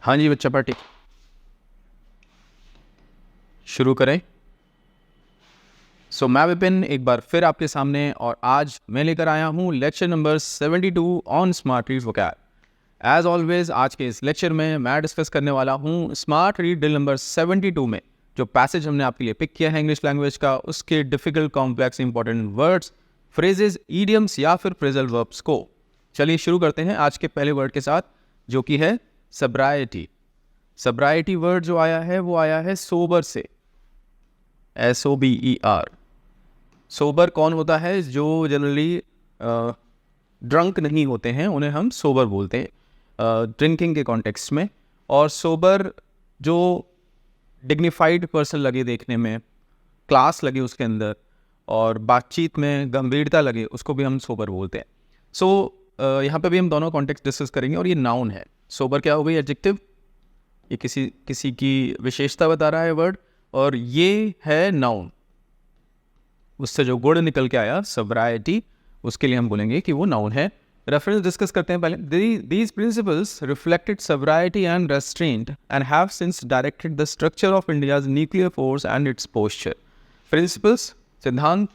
हाँ जी बच्चा पार्टी शुरू करें। मैं विपिन एक बार फिर आपके सामने और आज मैं लेकर आया हूँ lecture number 72 on smart read vocab. As always आज के इस लेक्चर में मैं डिस्कस करने वाला हूँ स्मार्ट रीड ड्रिल नंबर 72 में जो पैसेज हमने आपके लिए पिक किया है इंग्लिश लैंग्वेज का, उसके difficult complex important words, phrases, idioms या फिर फ्रेजल वर्ब्स को। चलिए शुरू करते हैं आज के पहले वर्ड के साथ जो कि है सब्राइटी। सब्राइटी वर्ड जो आया है वो आया है सोबर से, SOBER। सोबर कौन होता है? जो जनरली ड्रंक नहीं होते हैं उन्हें हम सोबर बोलते हैं ड्रिंकिंग के कॉन्टेक्स्ट में। और सोबर जो डिग्निफाइड पर्सन लगे देखने में, क्लास लगे उसके अंदर और बातचीत में गंभीरता लगे, उसको भी हम सोबर बोलते हैं। यहाँ पे भी हम दोनों कॉन्टेक्स्ट डिस्कस करेंगे। और ये नाउन है। सोबर क्या हो गई? एडजेक्टिव। ये किसी की विशेषता बता रहा है वर्ड, और ये है नाउन। उससे जो गुण निकल के आया सब्राइटी, उसके लिए हम बोलेंगे कि वो नाउन है। रेफरेंस डिस्कस करते हैं पहले। These principles reflected sobriety and restraint and have since directed the structure of India's nuclear force and its posture. Principles, सिद्धांत,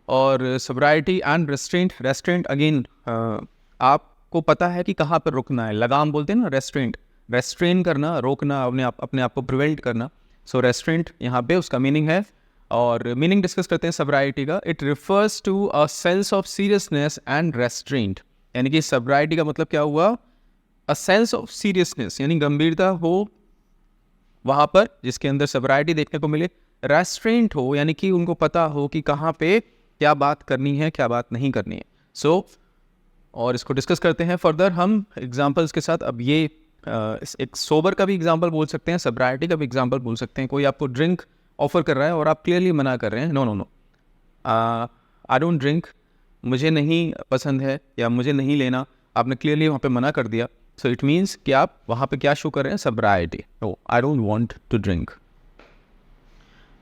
और sobriety and restraint. Restraint again आपको पता है कि कहाँ पर रुकना है। लगाम बोलते हैं ना, रेस्ट्रेंट। रेस्ट्रेन करना, रोकना, अपने आप को प्रिवेंट करना। रेस्ट्रेंट यहाँ पे उसका मीनिंग है। और मीनिंग डिस्कस करते हैं सब्राइटी का। It refers to a sense of seriousness and restraint. यानी कि सब्राइटी का मतलब क्या हुआ? अ सेंस ऑफ सीरियसनेस, यानी गंभीरता हो वहाँ पर जिसके अंदर सब्राइटी देखने को मिले। रेस्ट्रेंट हो यानी कि उनको पता हो कि कहाँ पे क्या बात करनी है, क्या बात नहीं करनी है। और इसको डिस्कस करते हैं फर्दर हम एग्जाम्पल्स के साथ। अब ये एक सोबर का भी एग्जाम्पल बोल सकते हैं, सब्राइटी का भी एग्जाम्पल बोल सकते हैं। कोई आपको ड्रिंक ऑफर कर रहा है और आप क्लियरली मना कर रहे हैं, no no no, I don't drink, मुझे नहीं पसंद है या मुझे नहीं लेना, आपने क्लियरली वहाँ पे मना कर दिया। इट मीन्स कि आप वहाँ पे क्या शो कर रहे हैं? Sobriety. No, I don't want to drink.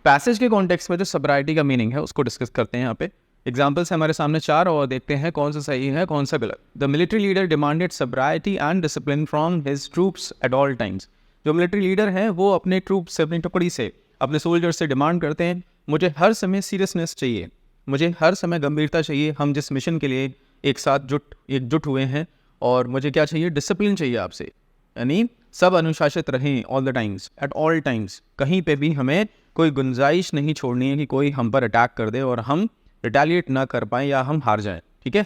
Passage के कॉन्टेक्स्ट में जो सब्राइटी का मीनिंग है उसको डिस्कस करते हैं यहाँ पे। एग्जाम्पल्स हमारे सामने 4 और देखते हैं कौन सा सही है कौन सा गलत। The military leader demanded sobriety and discipline from his troops at all times. जो मिलिट्री लीडर हैं वो अपने ट्रूप्स से, अपनी टुकड़ी से, अपने सोल्जर से डिमांड करते हैं, मुझे हर समय सीरियसनेस चाहिए, मुझे हर समय गंभीरता चाहिए। हम जिस मिशन के लिए एक साथ एकजुट हुए हैं, और मुझे क्या चाहिए? डिसिप्लिन चाहिए आपसे, यानी सब अनुशासित रहें all the times, eight all times. कहीं पे भी हमें कोई गुंजाइश नहीं छोड़नी है कि कोई हम पर अटैक कर दे और हम रिटेलिएट ना कर पाएँ या हम हार जाएं। ठीक है,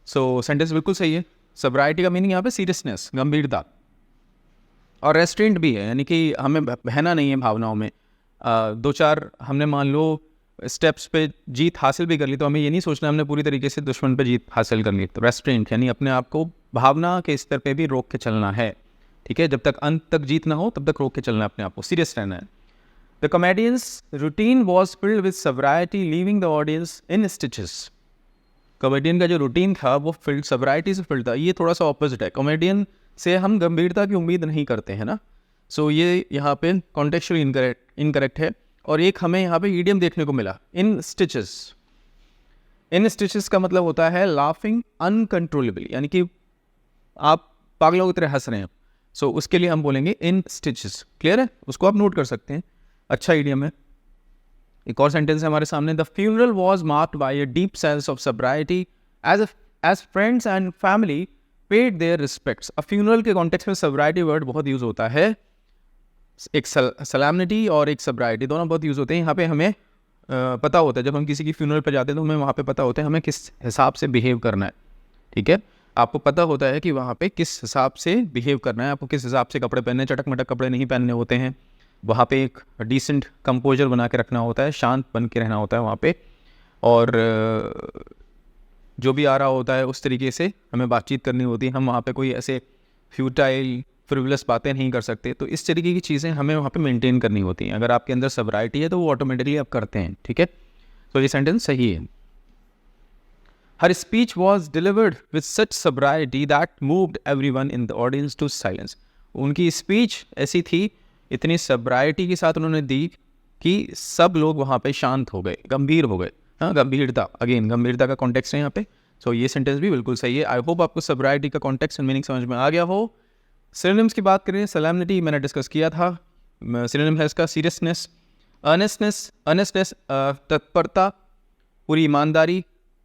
सेंटेंस बिल्कुल सही है। सब्राइटी का मीनिंग यहाँ पे सीरियसनेस, गंभीरता, और रेस्ट्रेंट भी है, यानी कि हमें बहना नहीं है भावनाओं में। 2-4 हमने मान लो स्टेप्स पे जीत हासिल भी कर ली तो हमें ये नहीं सोचना हमने पूरी तरीके से दुश्मन पे जीत हासिल कर ली। तो रेस्ट्रेंट यानी अपने आप को भावना के स्तर पे भी रोक के चलना है। ठीक है, जब तक अंत तक जीत ना हो तब तक रोक के चलना है, अपने आप को सीरियस रहना है। The comedian's routine was filled with sobriety leaving the audience in stitches. Comedian का जो रूटीन था वो फिल्ड सब्राइटी से फिल्ड था। ये थोड़ा सा ऑपोजिट है, कॉमेडियन से हम गंभीरता की उम्मीद नहीं करते हैं ना। ये यहाँ पे कॉन्टेक्चुअली इनकरेक्ट है। और एक हमें यहाँ पे ईडियम देखने को मिला, इन स्टिचेस। इन स्टिचेस का मतलब होता है लाफिंग अनकंट्रोलेबली, यानी कि आप पागलों की तरह हंस रहे हैं। उसके लिए हम बोलेंगे इन स्टिचेस। क्लियर है? उसको आप नोट कर सकते हैं, अच्छा ईडियम है। एक और सेंटेंस है हमारे सामने। The funeral was marked by a deep sense of sobriety as friends and family paid their respects. अब फ्यूनरल के कॉन्टेक्स्ट में सब्राइटी वर्ड बहुत यूज होता है। एक सलामनिटी और एक सब्राइटी दोनों बहुत यूज़ होते हैं। यहाँ पे हमें पता होता है, जब हम किसी की फ्यूनरल पर जाते हैं तो हमें वहाँ पे पता होता है हमें किस हिसाब से बिहेव करना है। ठीक है, आपको पता होता है कि वहाँ पे किस हिसाब से बिहेव करना है, आपको किस हिसाब से कपड़े पहनने, चटक मटक कपड़े नहीं पहनने होते हैं। वहाँ पे एक डिसेंट कंपोजर बना के रखना होता है, शांत बन के रहना होता है वहाँ पे। और जो भी आ रहा होता है उस तरीके से हमें बातचीत करनी होती है। हम वहाँ पे कोई ऐसे फ्यूटाइल फ्रिवलस बातें नहीं कर सकते। तो इस तरीके की चीज़ें हमें वहाँ पे मेंटेन करनी होती हैं। अगर आपके अंदर सब्राइटी है तो वो ऑटोमेटिकली आप करते हैं। ठीक है, ये सेंटेंस सही है। Her speech was delivered with such sobriety that moved everyone in the audience to silence. उनकी स्पीच ऐसी थी, इतनी सब्राइटी के साथ उन्होंने दी कि सब लोग वहाँ पे शांत हो गए, गंभीर हो गए। हाँ, गंभीरता, अगेन गंभीरता का कॉन्टेक्स्ट है यहाँ पे। ये सेंटेंस भी बिल्कुल सही है। आई होप आपको सब्राइटी का कॉन्टेक्स्ट एंड मीनिंग समझ में आ गया हो। सिनोनिम्स की बात करें, सोलेमनिटी मैंने डिस्कस किया था, सिनोनिम है इसका सीरियसनेस, अर्नेस्टनेस तत्परता, पूरी ईमानदारी,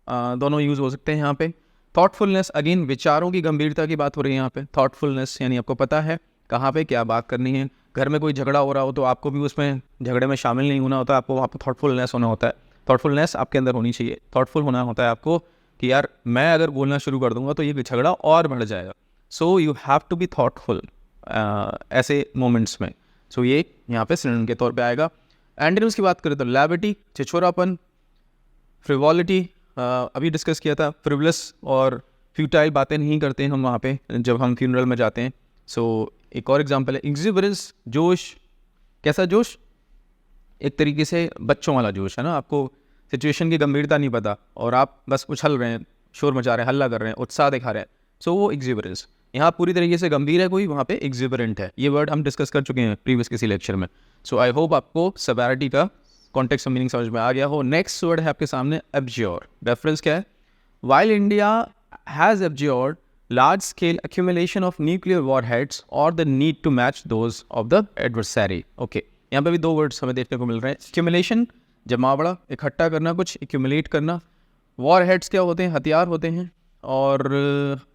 दोनों यूज़ हो सकते हैं यहाँ पे। थॉटफुलनेस, अगेन विचारों की गंभीरता की बात हो रही है यहाँ पे। थॉटफुलनेस यानी आपको पता है कहाँ पे क्या बात करनी है। घर में कोई झगड़ा हो रहा हो तो आपको भी उसमें झगड़े में शामिल नहीं होना होता, आपको वहाँ पर थॉटफुलनेस होना होता है। थॉटफुलनेस आपके अंदर होनी चाहिए। थॉटफुल होना होता है आपको कि यार मैं अगर बोलना शुरू कर दूंगा तो ये झगड़ा और बढ़ जाएगा। So you have to be thoughtful ऐसे मोमेंट्स में। सो ये यहाँ पे सिनोनिम के तौर पे आएगा। एंटोनिम्स की बात करें तो लैविटी, छिछोरापन, फ्रिवॉलिटी, अभी डिस्कस किया था, फ्रिवलस और फ्यूटाइल बातें नहीं करते हैं हम वहाँ पे जब हम फ्यूनरल में जाते हैं। सो एक और एग्जांपल है एक्सिबरेंस, जोश। कैसा जोश? एक तरीके से बच्चों वाला जोश है ना, आपको सिचुएशन की गंभीरता नहीं पता और आप बस उछल रहे हैं, शोर मचा रहे हैं, हल्ला कर रहे हैं, उत्साह दिखा रहे हैं। सो वो एक्सिबरेंस। यहाँ पूरी तरीके से गंभीर है कोई, वहाँ पे एक्सिबरेंट है। ये वर्ड हम डिस्कस कर चुके हैं प्रीवियस किसी लेक्चर में। सो आई होप आपको सेवेरिटी का कॉन्टेक्स्ट और मीनिंग समझ में आ गया हो। नेक्स्ट वर्ड है आपके सामने एब्ज्योर। रेफरेंस क्या है? While India has abjured large scale accumulation of nuclear warheads or the need to match those of the adversary. Okay, यहाँ पे भी दो वर्ड्स हमें देखने को मिल रहे हैं। accumulation जमा बड़ा, इकट्ठा करना कुछ, accumulate करना। warheads क्या होते हैं? हथियार होते हैं। और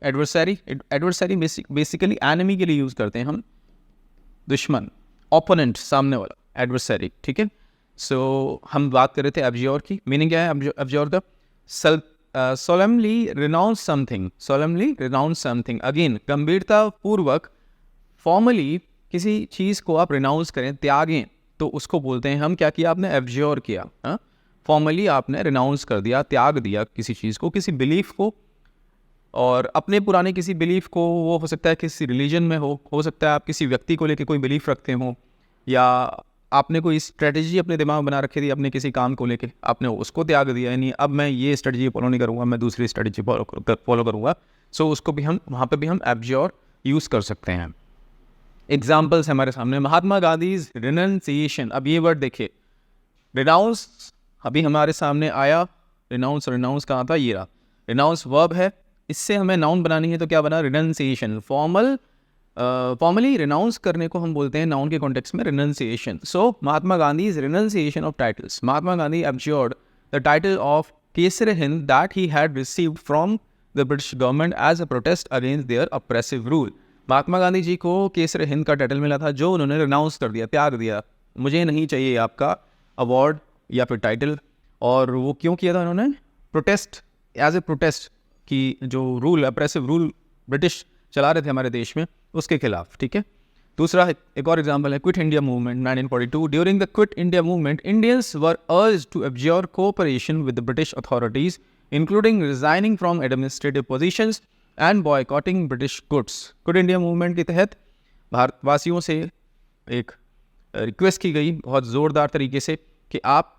adversary बेसिकली enemy के लिए यूज़ करते हैं हम, दुश्मन, opponent, सामने वाला, adversary। ठीक है। सो हम बात कर रहे थे एब्ज्योर की। मीनिंग क्या है एब्ज्योर का? solemnly renounce something, अगेन गंभीरता पूर्वक, फॉर्मली किसी चीज़ को आप रिनाउंस करें, त्यागें, तो उसको बोलते हैं हम क्या किया आपने? एब्ज्योर किया। फॉर्मली आपने रिनाउंस कर दिया, त्याग दिया किसी चीज़ को, किसी बिलीफ को, और अपने पुराने किसी बिलीफ को, वो हो सकता है किसी रिलीजन में हो सकता है आप किसी व्यक्ति को लेकर कोई बिलीफ रखते हो, या आपने कोई स्ट्रेटजी अपने दिमाग में बना रखी थी अपने किसी काम को लेके, आपने उसको त्याग दिया, यानी अब मैं ये स्ट्रेटजी फॉलो नहीं करूँगा, मैं दूसरी स्ट्रेटजी फॉलो करूँगा। सो उसको भी हम वहाँ पे भी हम एब्ज्योर यूज़ कर सकते हैं। एग्जाम्पल्स हमारे सामने, महात्मा गांधीज रिनाउंसिएशन। अब ये वर्ड देखिए, रिनाउंस अभी हमारे सामने आया, रिनाउंस कहाँ था? ये रहा। रिनाउंस वर्ब है, इससे हमें नाउन बनानी है तो क्या बना? रिनाउंसिएशन। फॉर्मली रिनाउंस करने को हम बोलते हैं नाउन के कॉन्टेक्स्ट में renunciation. So Mahatma Gandhi is renunciation of titles. Mahatma Gandhi abjured the title of Kaiser Hind that he had received from the British government as a protest against their oppressive rule. Mahatma Gandhi ji को केसर हिंद का टाइटल मिला था जो उन्होंने रिनाउंस कर दिया, त्याग दिया, मुझे नहीं चाहिए आपका अवार्ड या फिर टाइटल। और वो क्यों किया था उन्होंने? प्रोटेस्ट, एज ए प्रोटेस्ट की जो रूल, ऑप्रेसिव रूल ब्रिटिश चला रहे थे हमारे देश में, उसके खिलाफ। ठीक है। दूसरा एक और एग्जांपल है Quit India Movement 1942। During the Quit India Movement Indians were urged to abjure cooperation with the British authorities including resigning from administrative positions and boycotting British goods. Quit India Movement के तहत भारतवासियों से एक request की गई बहुत ज़ोरदार तरीके से कि आप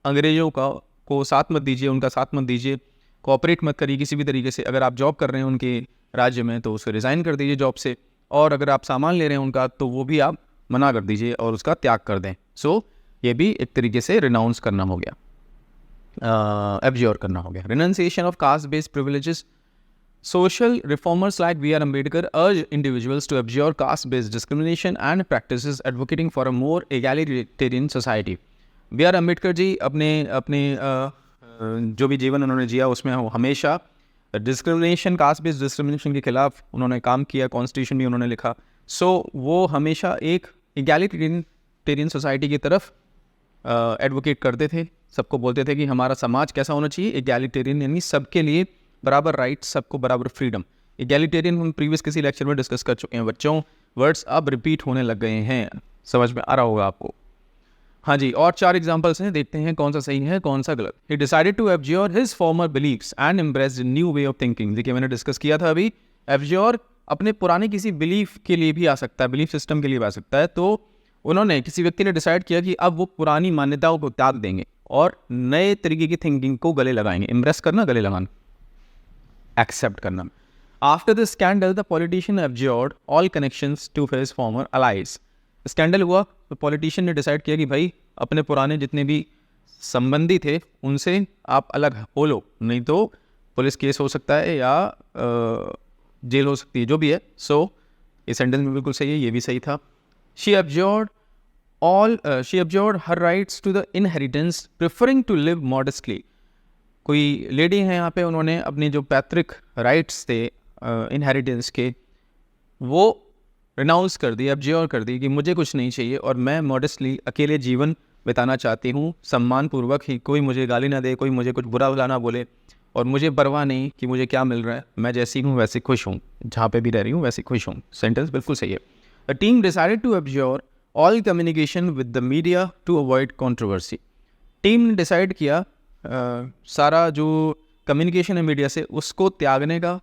अंग्रेज़ों को साथ मत दीजिए, उनका साथ मत दीजिए, कोऑपरेट मत करिए किसी भी तरीके से। अगर आप जॉब कर रहे हैं उनके राज्य में तो उसको रिज़ाइन कर दीजिए जॉब से, और अगर आप सामान ले रहे हैं उनका तो वो भी आप मना कर दीजिए और उसका त्याग कर दें। सो ये भी एक तरीके से रिनाउंस करना हो गया, एब्ज्योर करना हो गया। Renunciation of caste based privileges. Social reformers like B.R. Ambedkar urge individuals to abjure caste-based discrimination and practices advocating for a more egalitarian society. B.R. Ambedkar जी अपने जो भी जीवन उन्होंने जिया उसमें हमेशा डिस्क्रिमिनेशन, कास्ट बेस्ड डिस्क्रिमिनेशन के खिलाफ उन्होंने काम किया, कॉन्स्टिट्यूशन भी उन्होंने लिखा। सो वो हमेशा एक इगैलिटेरियन सोसाइटी की तरफ एडवोकेट करते थे, सबको बोलते थे कि हमारा समाज कैसा होना चाहिए? इगैलिटेरियन, यानी सबके लिए बराबर राइट, सबको बराबर फ्रीडम। इगैलिटेरियन हम प्रीवियस किसी लेक्चर में डिस्कस कर चुके हैं बच्चों, वर्ड्स अब रिपीट होने लग गए हैं, समझ में आ रहा होगा आपको। हाँ जी, और 4 एग्जाम्पल्स हैं, देखते हैं कौन सा सही है कौन सा गलत। He decided to abjure his former beliefs and embraced new way of thinking. देखिए मैंने डिस्कस किया था अभी, एब्ज्योर अपने पुराने किसी बिलीफ के लिए भी आ सकता है, बिलीफ सिस्टम के लिए भी आ सकता है। तो उन्होंने, किसी व्यक्ति ने डिसाइड किया कि अब वो पुरानी मान्यताओं को त्याग देंगे और नए तरीके की थिंकिंग को गले लगाएंगे। इम्प्रेस करना, गले लगाना, एक्सेप्ट करना। After the scandal the politician abjured all connections to his former allies. Scandal हुआ तो पॉलिटिशियन ने डिसाइड किया कि भाई अपने पुराने जितने भी संबंधी थे उनसे आप अलग हो लो, नहीं तो पुलिस केस हो सकता है या जेल हो सकती है, जो भी है। सो ये सेंटेंस में बिल्कुल सही है, ये भी सही था. She abjured her rights to the inheritance, preferring to live modestly. कोई लेडी है यहाँ पे, उन्होंने अपने जो पैतृक राइट्स थे इनहेरिटेंस के, वो रिनाउंस कर दी, एब्ज्योर कर दी कि मुझे कुछ नहीं चाहिए और मैं मॉडेस्टली अकेले जीवन बिताना चाहती हूँ, सम्मानपूर्वक ही, कोई मुझे गाली ना दे, कोई मुझे कुछ बुरा भला ना बोले, और मुझे परवाह नहीं कि मुझे क्या मिल रहा है, मैं जैसी हूँ वैसे खुश हूँ, जहाँ पे भी रह रही हूँ वैसे खुश हूँ. सेंटेंस बिल्कुल सही है. The team decided to abjure all communication with the media to avoid controversy. Team ने डिसाइड किया सारा जो कम्युनिकेशन है मीडिया से उसको त्यागने का,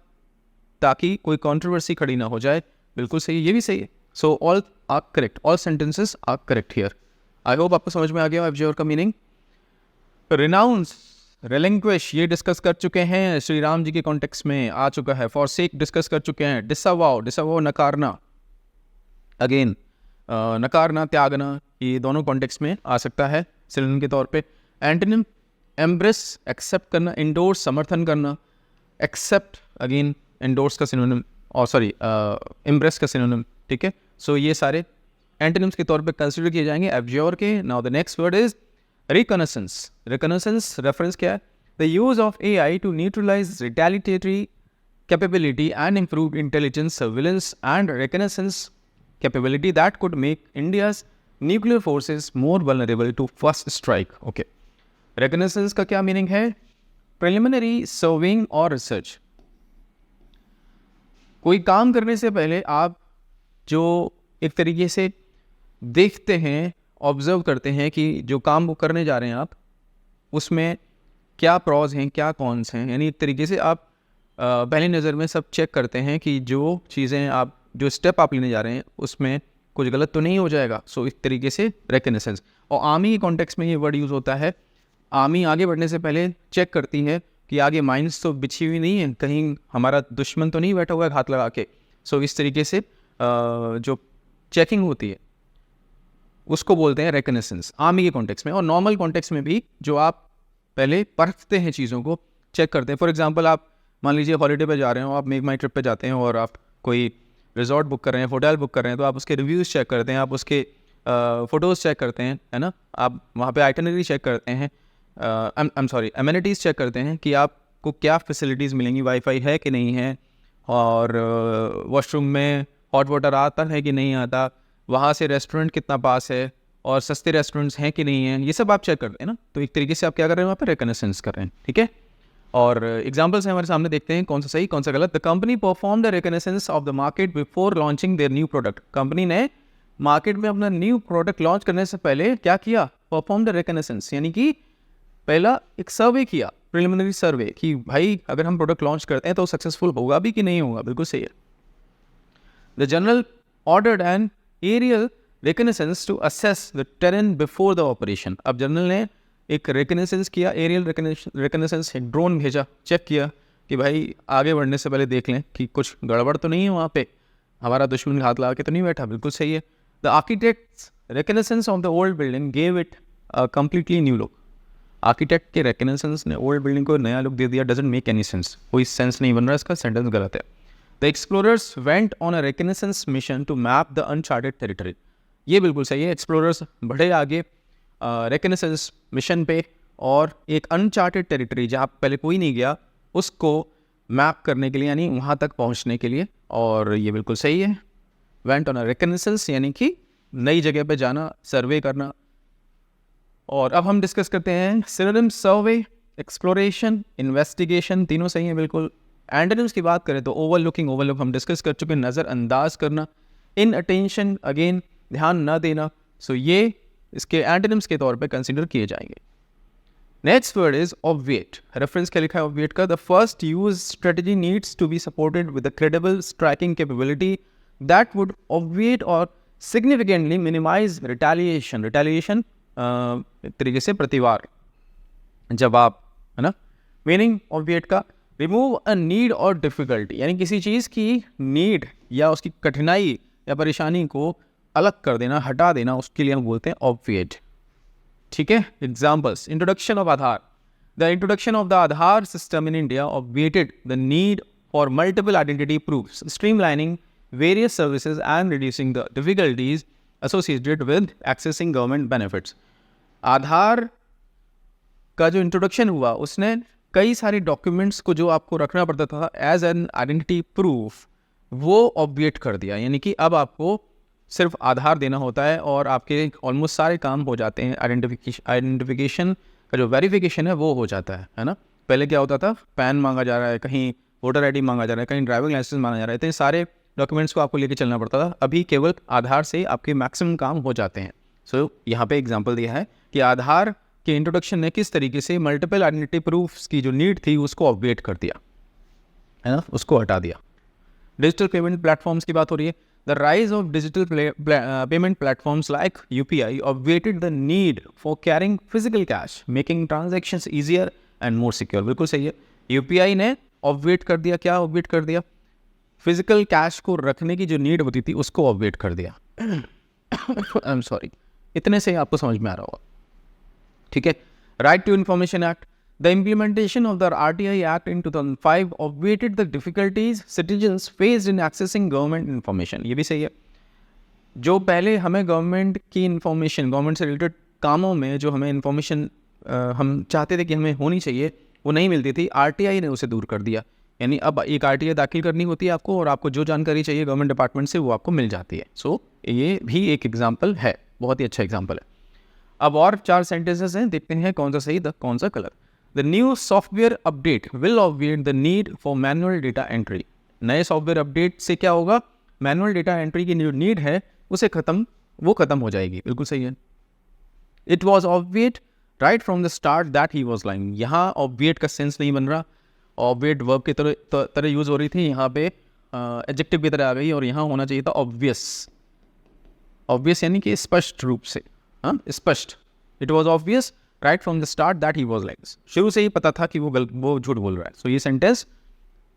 ताकि कोई कंट्रोवर्सी खड़ी ना हो जाए. बिल्कुल सही, ये भी सही है. So all are correct, all sentences are correct here. I hope आपको समझ में आ गया एब्ज्योर का मीनिंग. रिनाउंस, रेलिंक्विश, ये डिस्कस कर चुके हैं, श्री राम जी के कॉन्टेक्स्ट में आ चुका है. फॉरसेक डिस्कस कर चुके हैं. डिसअवाउ नकारना, अगेन नकारना, त्यागना, ये दोनों कॉन्टेक्स्ट में आ सकता है सिनोनिम के तौर पे. एंटोनिम, एम्ब्रेस, एक्सेप्ट करना, इंडोर्स, समर्थन करना. एक्सेप्ट अगेन इंडोर्स का सिनोनिम, और सॉरी एम्ब्रेस का सिनोनिम. ठीक है, सो ये सारे एंटोनिम्स के तौर पे कंसिडर किए जाएंगे एब्ज्योर के. Now the next word is reconnaissance. Reconnaissance reference क्या है? The use of AI to neutralize retaliatory capability and improve intelligence, surveillance and reconnaissance capability that could make India's nuclear forces more vulnerable to first strike. Okay. Reconnaissance का क्या meaning है? Preliminary surveying और research. कोई काम करने से पहले आप जो एक तरीके से देखते हैं, ऑब्जर्व करते हैं कि जो काम वो करने जा रहे हैं आप, उसमें क्या प्रॉज हैं, क्या कॉन्स हैं. यानी एक तरीके से आप पहली नज़र में सब चेक करते हैं कि जो चीज़ें आप, जो स्टेप आप लेने जा रहे हैं उसमें कुछ गलत तो नहीं हो जाएगा. सो इस तरीके से रिकॉनेसेंस. और आर्मी के कॉन्टेक्स्ट में ये वर्ड यूज़ होता है. आर्मी आगे बढ़ने से पहले चेक करती है कि आगे माइंस तो बिछी हुई नहीं है, कहीं हमारा दुश्मन तो नहीं बैठा हुआ है हाथ लगा के. सो इस तरीके से जो चेकिंग होती है उसको बोलते हैं रिकॉनेसेंस आर्मी के कॉन्टेक्स्ट में. और नॉर्मल कॉन्टेक्स्ट में भी जो आप पहले परखते हैं, चीज़ों को चेक करते हैं. फॉर एग्जाम्पल, आप मान लीजिए हॉलीडे पे जा रहे हो, आप मेक माई ट्रिप पे जाते हैं और आप कोई रिजॉर्ट बुक कर रहे हैं, होटल बुक कर रहे हैं, तो आप उसके रिव्यूज़ चेक करते हैं, आप उसके फ़ोटोज़ चेक करते हैं, है ना. आप वहाँ पे आइटनरी चेक करते हैं, एमिनिटीज़ चेक करते हैं कि आपको क्या फैसिलिटीज़ मिलेंगी, वाईफाई है कि नहीं है, और वॉशरूम में हॉट वाटर आता है कि नहीं आता, वहाँ से रेस्टोरेंट कितना पास है, और सस्ते रेस्टोरेंट्स हैं कि नहीं हैं, ये सब आप चेक करते हैं ना. तो एक तरीके से आप क्या कर रहे हैं, वहाँ पर रिकॉनेसेंस कर रहे हैं. ठीक है, और एग्जाम्पल्स हैं हमारे सामने, देखते हैं कौन सा सही कौन सा गलत. The company perform the reconnaissance of the market before launching their new product. Company ने मार्केट में अपना न्यू प्रोडक्ट लॉन्च करने से पहले क्या किया? परफॉर्म द रिकॉनेसेंस, यानी कि पहला एक सर्वे किया, प्रिलिमिनरी सर्वे, कि भाई अगर हम प्रोडक्ट लॉन्च करते हैं तो सक्सेसफुल होगा भी कि नहीं होगा. बिल्कुल सही है. The general ordered an aerial reconnaissance to assess the terrain before the operation. अब जनरल ने एक रिकॉनेसेंस किया, एरियल रिकॉनेसेंस, एक ड्रोन भेजा, चेक किया कि भाई आगे बढ़ने से पहले देख लें कि कुछ गड़बड़ तो नहीं है वहाँ पे, हमारा दुश्मन हाथ लगा के तो नहीं बैठा. बिल्कुल सही है. The architects reconnaissance of the old building gave it a completely new look. Architect के रिकॉनेसेंस ने ओल्ड बिल्डिंग को नया लुक दे दिया. डजंट मेक एनी सेंस, कोई सेंस नहीं बन रहा, इसका सेंटेंस गलत है. The explorers went on a reconnaissance mission to map the uncharted territory. ये बिल्कुल सही है. एक्सप्लोरर्स बढ़े आगे रिकॉनेसेंस मिशन पे, और एक अनचार्टेड टेरिटरी जहाँ पहले कोई नहीं गया उसको मैप करने के लिए, यानी वहाँ तक पहुँचने के लिए. और ये बिल्कुल सही है. वेंट ऑन अ रिकॉनेसेंस यानी कि नई जगह पे जाना, सर्वे करना. और अब हम डिस्कस करते हैं सिनोनिम. सर्वे, एक्सप्लोरेशन, इन्वेस्टिगेशन, तीनों सही हैं बिल्कुल. एंटोनिम्स की बात करें तो ओवरलुक हम डिस्कस कर चुके हैं. नज़रअंदाज करना, इन अटेंशन, अगेन ध्यान न देना. सो ये इसके एंटोनिम्स के तौर पे कंसिडर किए जाएंगे. Next word is obviate. Reference क्या लिखा है ऑब्विएट का? The first use strategy needs to be supported with a credible striking capability that would obviate or significantly minimise retaliation. Retaliation एक तरीके से प्रतिवार, जवाब, है ना. मीनिंग ऑब्विएट का, रिमूव अ नीड और डिफिकल्टी, यानी किसी चीज़ की नीड या उसकी कठिनाई या परेशानी को अलग कर देना, हटा देना, उसके लिए हम बोलते हैं ऑब्विएट. ठीक है. Examples. Introduction of Aadhaar. The introduction of the Aadhaar system in India obviated the need for multiple identity proofs, streamlining various services and reducing the difficulties associated with accessing government benefits. आधार का जो इंट्रोडक्शन हुआ उसने कई सारे documents को जो आपको रखना पड़ता था एज एन आइडेंटिटी प्रूफ वो ऑब्विएट कर दिया, यानी कि अब आपको सिर्फ आधार देना होता है और आपके ऑलमोस्ट सारे काम हो जाते हैं. आइडेंटिफिकेशन का जो वेरिफिकेशन है वो हो जाता है ना. पहले क्या होता था, पैन मांगा जा रहा है, कहीं वोटर आईडी मांगा जा रहा है, कहीं ड्राइविंग लाइसेंस मांगा जा रहा है, इतने सारे डॉक्यूमेंट्स को आपको लेके चलना पड़ता था. अभी केवल आधार से आपके मैक्सिमम काम हो जाते हैं. सो यहाँ पे एग्जांपल दिया है कि आधार के इंट्रोडक्शन ने किस तरीके से मल्टीपल आइडेंटिटी प्रूफ्स की जो नीड थी उसको अपडेट कर दिया है ना, उसको हटा दिया. डिजिटल पेमेंट प्लेटफॉर्म्स की बात हो रही है. The rise of digital payment platforms like UPI obviated the need for carrying physical cash, making transactions easier and more secure. बिल्कुल सही है. UPI ने obviate कर दिया. क्या obviate कर दिया? फिजिकल कैश को रखने की जो नीड होती थी उसको obviate कर दिया. आई एम सॉरी, इतने से आपको समझ में आ रहा होगा. ठीक है. Right to information act. The implementation of the RTI Act in 2005 obviated the difficulties citizens faced in accessing government information. ये भी सही है. जो पहले हमें गवर्नमेंट की इंफॉर्मेशन, गवर्नमेंट से रिलेटेड कामों में जो हमें इंफॉर्मेशन हम चाहते थे कि हमें होनी चाहिए वो नहीं मिलती थी, RTI ने उसे दूर कर दिया. यानी अब एक RTI दाखिल करनी होती है आपको और आपको जो जानकारी चाहिए गवर्नमेंट डिपार्टमेंट से वो आपको मिल जाती है. सो ये भी एक एग्जाम्पल है, बहुत ही अच्छा एग्जाम्पल है. अब और 4 सेंटेंसेस हैं, देखते हैं कौन सा सही कौन सा गलत. The new software update will obviate the need for manual data entry. नए सॉफ्टवेयर अपडेट से क्या होगा, मैनुअल डेटा एंट्री की जो नीड है उसे वो खत्म हो जाएगी. बिल्कुल सही है. It was obviate right from the start that he was lying. यहाँ obviate का सेंस नहीं बन रहा, obviate वर्ब की तरह यूज हो रही थी, यहाँ पे एडजेक्टिव की तरह आ गई और यहाँ होना चाहिए था obvious. obvious यानी कि स्पष्ट रूप से, हाँ स्पष्ट. It was obvious right from the start that he was like this. शुरू से ही पता था कि वो झूठ बोल रहा है. सो ये सेंटेंस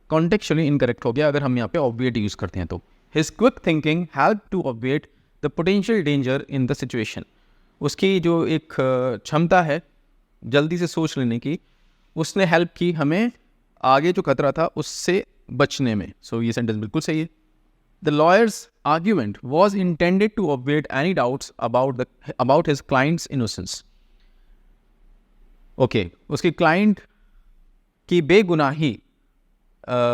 कॉन्टेक्चुअली इनकरेक्ट हो गया अगर हम यहाँ पे obviate यूज करते हैं तो. His quick thinking helped to obviate the potential danger in the situation. उसकी जो एक क्षमता है जल्दी से सोच लेने की, उसने हेल्प की हमें आगे जो खतरा था उससे बचने में. सो ये सेंटेंस बिल्कुल सही है. The lawyer's argument was intended to obviate any doubts about his client's innocence. Okay, उसके क्लाइंट की बेगुनाही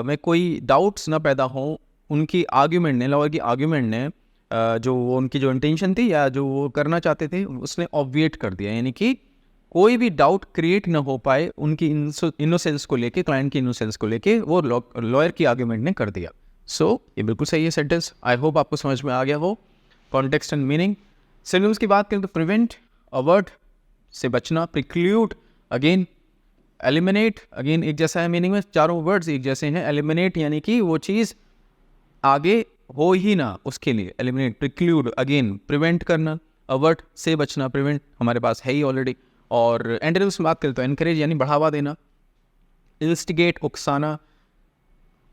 में कोई डाउट्स ना पैदा हो, उनकी आर्ग्यूमेंट ने, लॉयर की आर्ग्यूमेंट ने जो उनकी जो इंटेंशन थी या जो वो करना चाहते थे उसने ऑब्विएट कर दिया. यानी कि कोई भी डाउट क्रिएट ना हो पाए उनकी इनोसेंस को लेके, क्लाइंट की इनोसेंस को लेके, वो लॉयर की आर्ग्यूमेंट ने कर दिया. सो ये बिल्कुल सही है सेंटेंस. आई होप आपको समझ में आ गया हो कॉन्टेक्स्ट एंड मीनिंग. सिनोनिम्स की बात करें तो प्रिवेंट, अवर्ट से बचना, प्रिक्लूड अगेन, एलिमिनेट अगेन एक जैसा है मीनिंग में, चारों वर्ड्स एक जैसे हैं. एलिमिनेट यानी कि वो चीज़ आगे हो ही ना उसके लिए एलिमिनेट. प्रिक्लूड अगेन प्रिवेंट करना, अवर्ट से बचना, प्रिवेंट हमारे पास है ही ऑलरेडी. और एंटोनिम्स में बात करें तो एनकरेज यानी बढ़ावा देना, इंस्टिगेट उकसाना,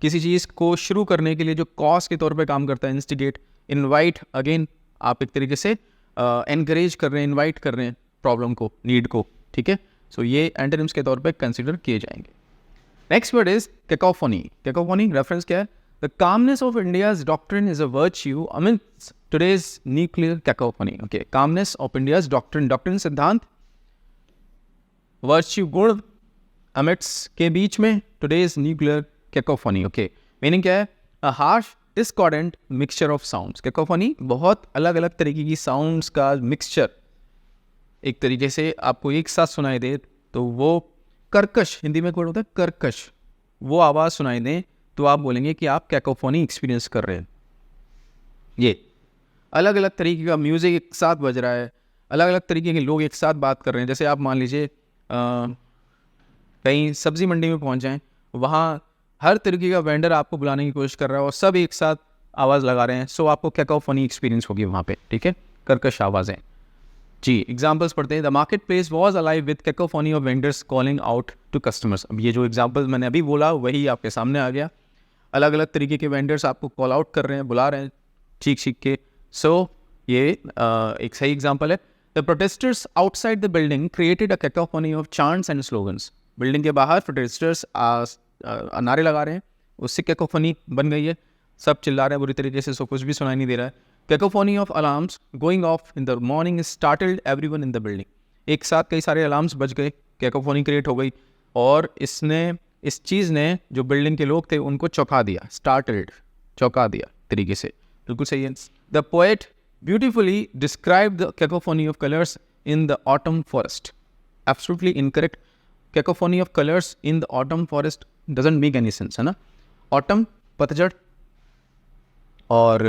किसी चीज़ को शुरू करने के लिए जो कॉज के तौर पे काम करता है इंस्टिगेट. इनवाइट अगेन आप एक तरीके से एनकरेज कर रहे हैं, इनवाइट कर रहे हैं प्रॉब्लम को, नीड को. ठीक है. सो ये एंटोनिम्स के तौर पे कंसिडर किए जाएंगे. Next word is cacophony. Cacophony reference क्या है? The calmness of India's doctrine is a virtue amidst today's nuclear cacophony. Okay, calmness of India's doctrine, doctrine सिद्धांत, वर्च्यू गुण, अमिट्स के बीच में, today's nuclear cacophony. Okay, meaning क्या है? A harsh discordant mixture of sounds. Cacophony बहुत अलग अलग तरीके की साउंड्स का मिक्सचर एक तरीके से आपको एक साथ सुनाई दे तो वो कर्कश, हिंदी में वर्ड होता है कर्कश, वो आवाज़ सुनाई दे तो आप बोलेंगे कि आप कैकोफोनी एक्सपीरियंस कर रहे हैं. ये अलग अलग तरीके का म्यूज़िक एक साथ बज रहा है, अलग अलग तरीके के लोग एक साथ बात कर रहे हैं. जैसे आप मान लीजिए कहीं सब्जी मंडी में पहुंच जाएं, वहाँ हर तरीके का वेंडर आपको बुलाने की कोशिश कर रहा है और सब एक साथ आवाज़ लगा रहे हैं. सो आपको कैकोफोनी एक्सपीरियंस होगी वहाँ पे. ठीक है, कर्कश आवाज़ें. जी, एग्जाम्पल्स पढ़ते हैं. The market place was alive with cacophony of vendors calling out to customers. अब ये जो एग्जाम्पल मैंने अभी बोला वही आपके सामने आ गया. अलग अलग तरीके के वेंडर्स आपको कॉल आउट कर रहे हैं, बुला रहे हैं चीख चीख के. सो ये एक सही एग्जाम्पल है. The protesters outside the building created a cacophony of chants and slogans. Building के बाहर प्रोटेस्टर्स नारे लगा रहे हैं, उससे कैकोफोनी बन गई है. सब चिल्ला रहे हैं बुरी तरीके से, सो कुछ भी सुनाई नहीं दे रहा है. Cacophony of alarms going of in the morning startled everyone in the building. एक साथ कई सारे अलार्म्स बज गए, कैकोफोनी क्रिएट हो गई और इस चीज़ ने जो बिल्डिंग के लोग थे उनको चौंका दिया. स्टार्टल्ड, चौंका दिया तरीके से, बिल्कुल सही है. The poet beautifully describe the cacophony of colours in the autumn forest. Absolutely incorrect. Cacophony of colours in the autumn forest doesn't make any sense, है ना. ऑटम पतझड़ और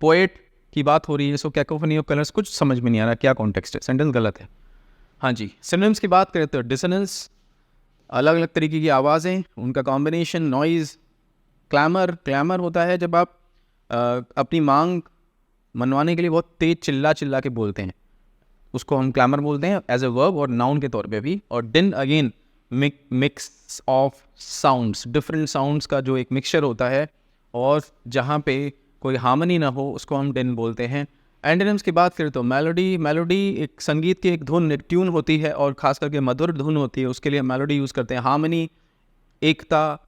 पोएट की बात हो रही है, सो कैकोफोनी ऑफ कलर्स कुछ समझ में नहीं आ रहा क्या कॉन्टेक्स्ट है, सेंटेंस गलत है. हाँ जी. सिनोनिम्स की बात करें तो डिसोनेंस, अलग अलग तरीके की आवाज़ें, उनका कॉम्बिनेशन. नॉइज़, क्लैमर होता है जब आप अपनी मांग मनवाने के लिए बहुत तेज चिल्ला के बोलते हैं, उसको हम क्लैमर बोलते हैं एज ए वर्ब और नाउन के तौर पे भी. और दिन again mix of sounds, different sounds का जो एक मिक्सचर होता है और जहाँ पे कोई हार्मनी ना हो उसको हम दिन बोलते हैं. एंटोनिम्स की बात करें तो मेलोडी एक संगीत की एक धुन, एक ट्यून होती है और ख़ास करके मधुर धुन होती है, उसके लिए मेलोडी यूज़ करते हैं. हार्मनी एकता,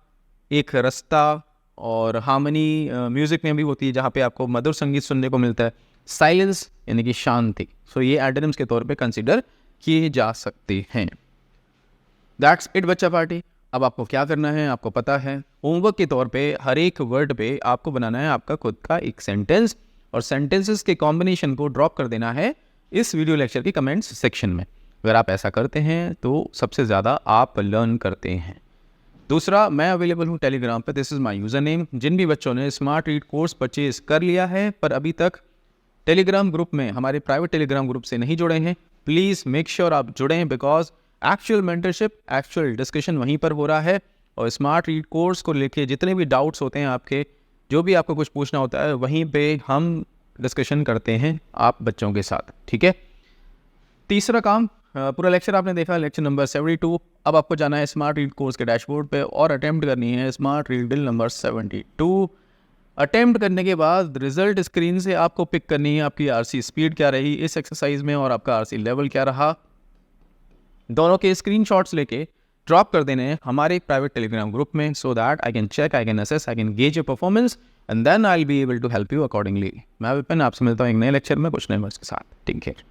एक रास्ता, और हार्मनी म्यूज़िक में भी होती है जहाँ पे आपको मधुर संगीत सुनने को मिलता है. साइलेंस यानी कि शांति. सो ये एंटोनिम्स के तौर पे कंसिडर किए जा सकते हैं. दैट्स इट बच्चा पार्टी. अब आपको क्या करना है आपको पता है. होमवर्क के तौर पे हर एक वर्ड पे आपको बनाना है आपका खुद का एक सेंटेंस और सेंटेंसेस के कॉम्बिनेशन को ड्रॉप कर देना है इस वीडियो लेक्चर के कमेंट्स सेक्शन में. अगर आप ऐसा करते हैं तो सबसे ज़्यादा आप लर्न करते हैं. दूसरा, मैं अवेलेबल हूँ टेलीग्राम पे. This is my user name. जिन भी बच्चों ने स्मार्ट रीड कोर्स परचेज कर लिया है पर अभी तक टेलीग्राम ग्रुप में, हमारे प्राइवेट टेलीग्राम ग्रुप से नहीं जुड़े हैं, प्लीज़ मेक श्योर आप जुड़ें, because actual mentorship, actual discussion वहीं पर हो रहा है. और स्मार्ट रीड कोर्स को लेके जितने भी डाउट्स होते हैं आपके, जो भी आपको कुछ पूछना होता है, वहीं पे हम डिस्कशन करते हैं आप बच्चों के साथ. ठीक है. तीसरा काम, पूरा लेक्चर आपने देखा, लेक्चर नंबर 72. अब आपको जाना है स्मार्ट रीड कोर्स के डैशबोर्ड पे और अटेम्प्ट करनी है smart read drill number 72. Attempt करने के बाद रिजल्ट स्क्रीन से आपको पिक करनी है आपकी आरसी स्पीड क्या रही इस एक्सरसाइज में और आपका आरसी लेवल क्या रहा. दोनों के स्क्रीनशॉट्स लेके ड्रॉप कर देने हैं हमारे प्राइवेट टेलीग्राम ग्रुप में, so that I can check, I can assess, I can gauge your performance and then I will be able to help you accordingly. मैं विपिन आपसे मिलता हूँ एक नए लेक्चर में कुछ नए वर्ड्स के साथ. Take care.